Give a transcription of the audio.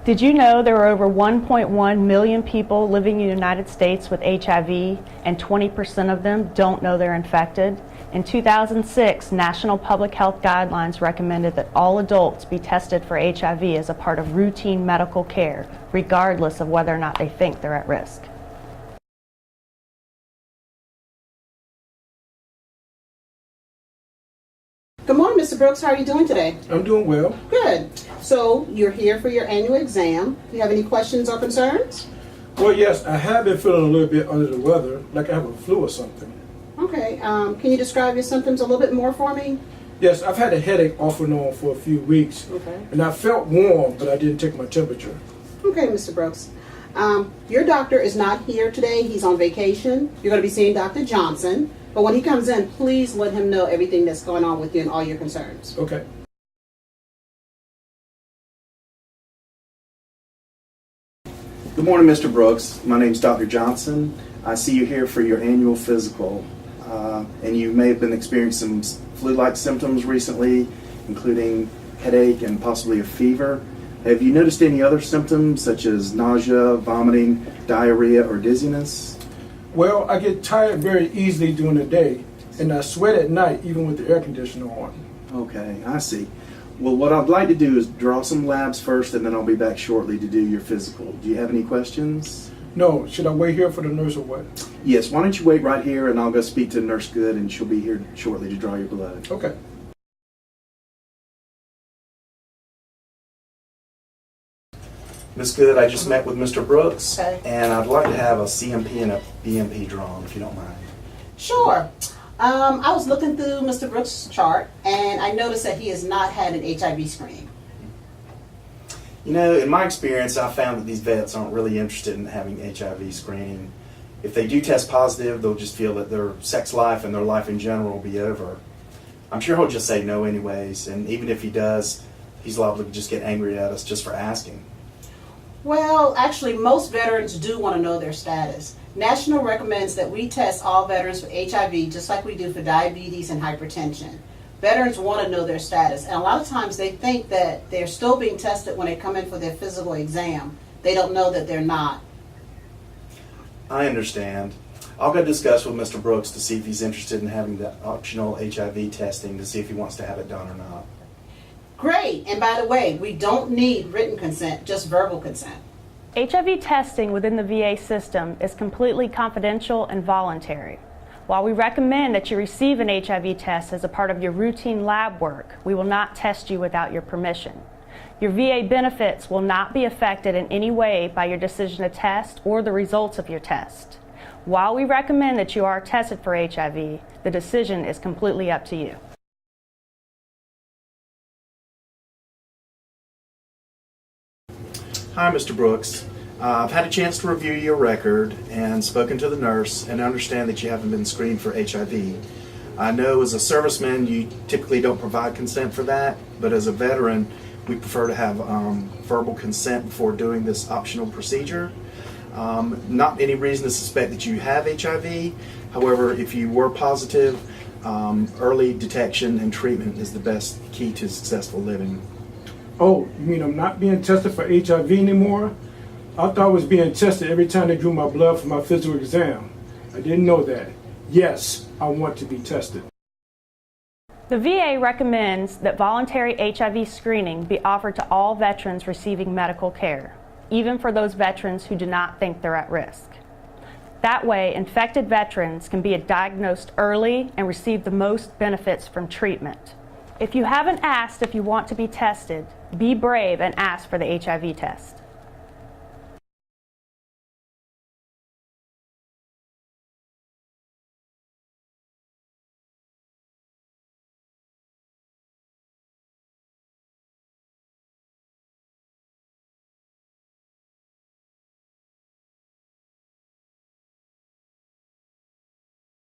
Did you know there are over 1.1 million people living in the United States with HIV, and 20% of them don't know they're infected? In 2006, National Public Health Guidelines recommended that all adults be tested for HIV as a part of routine medical care, regardless of whether or not they think they're at risk. Good morning, Mr. Brooks. How are you doing today? I'm doing well. Good. So you're here for your annual exam. Do you have any questions or concerns? Well, yes, I have been feeling a little bit under the weather, like I have a flu or something. Okay. Can you describe your symptoms a little bit more for me? Yes, I've had a headache off and on for a few weeks. Okay. And I felt warm, but I didn't take my temperature. Okay, Mr. Brooks. Your doctor is not here today. He's on vacation. You're going to be seeing Dr. Johnson. But when he comes in, please let him know everything that's going on with you and all your concerns. Okay. Good morning, Mr. Brooks. My name's Dr. Johnson. I see you here for your annual physical, and you may have been experiencing some flu-like symptoms recently, including headache and possibly a fever. Have you noticed any other symptoms such as nausea, vomiting, diarrhea, or dizziness? Well, I get tired very easily during the day, and I sweat at night even with the air conditioner on. Okay, I see. Well, what I'd like to do is draw some labs first, and then I'll be back shortly to do your physical. Do you have any questions? No, should I wait here for the nurse or what? Yes, why don't you wait right here, and I'll go speak to Nurse Good, and she'll be here shortly to draw your blood. Okay. Ms. Good, I just met with Mr. Brooks, Okay. and I'd like to have a CMP and a BMP drawn, if you don't mind. Sure. I was looking through Mr. Brooks' chart, and I noticed that he has not had an HIV screening. You know, in my experience, I found that these vets aren't really interested in having HIV screening. If they do test positive, they'll just feel that their sex life and their life in general will be over. I'm sure he'll just say no anyways, and even if he does, he's liable to just get angry at us just for asking. Well, actually, most veterans do want to know their status. National recommends that we test all veterans for HIV just like we do for diabetes and hypertension. Veterans want to know their status, and a lot of times they think that they're still being tested when they come in for their physical exam. They don't know that they're not. I understand. I'll go discuss with Mr. Brooks to see if he's interested in having the optional HIV testing to see if he wants to have it done or not. Great, and by the way, we don't need written consent, just verbal consent. HIV testing within the VA system is completely confidential and voluntary. While we recommend that you receive an HIV test as a part of your routine lab work, we will not test you without your permission. Your VA benefits will not be affected in any way by your decision to test or the results of your test. While we recommend that you are tested for HIV, the decision is completely up to you. Hi, Mr. Brooks. I've had a chance to review your record and spoken to the nurse and understand that you haven't been screened for HIV. I know as a serviceman you typically don't provide consent for that, but as a veteran we prefer to have verbal consent before doing this optional procedure. Not any reason to suspect that you have HIV. However, if you were positive, early detection and treatment is the best key to successful living. Oh, you mean I'm not being tested for HIV anymore? I thought I was being tested every time they drew my blood for my physical exam. I didn't know that. Yes, I want to be tested. The VA recommends that voluntary HIV screening be offered to all veterans receiving medical care, even for those veterans who do not think they're at risk. That way, infected veterans can be diagnosed early and receive the most benefits from treatment. If you haven't asked if you want to be tested, be brave and ask for the HIV test.